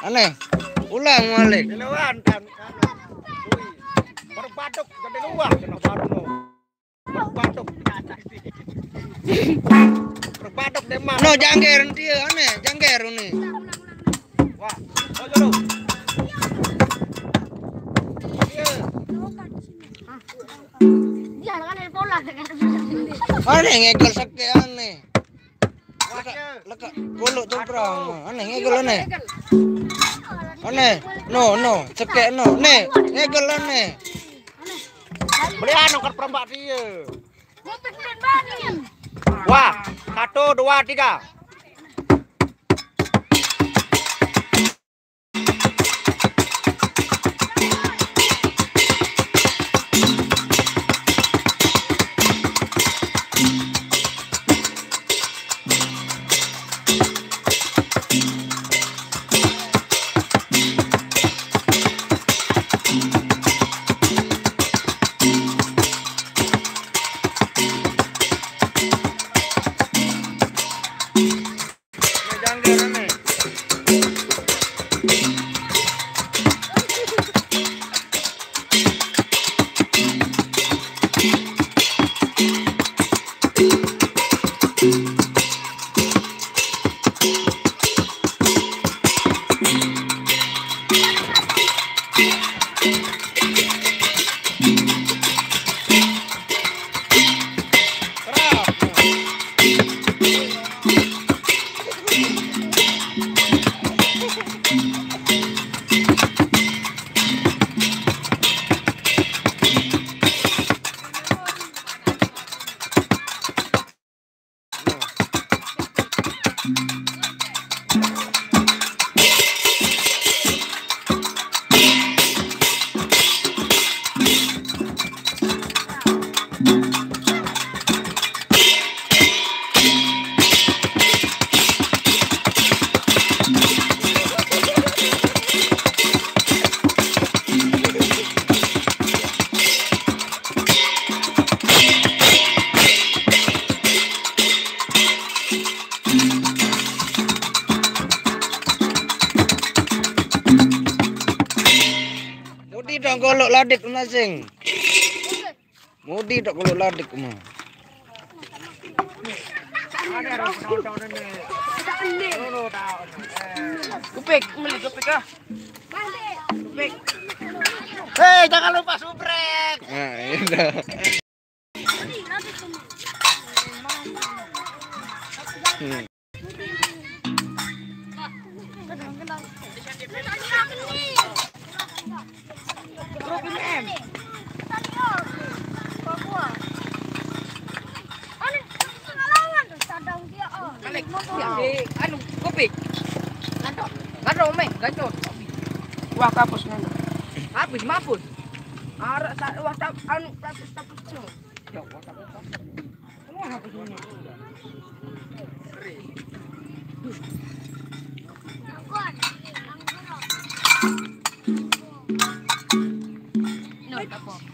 Aneh, ulang balik. Dilawan kan. Berbatuk jadi luar kena baru no. Berbatuk. Berbatuk demam. No jangger dia aneh, jangger ini. Wah, oh dulu. Iya, kan ada pola kan. Aneh ngegel seke aneh. Leka golok cemprang. Aneh ngegel aneh. Aneh, no, seke no, nih, ngegel aneh. Beli anu kan perembak dia. Wah, 1, 2, 3. Tak golok ladik masing. Mudi tak golok ladik mah. Kupik, beli kupik ah. Kupik. Hei, jangan lupa subrek. Nah, itu. Anu kupik. Ngado me, gancot. Wah kapus ngono. Habis mapus. Arek sak wah anu tapus no. Yo, wah tapus. Wah hapus ngono. No, tapos.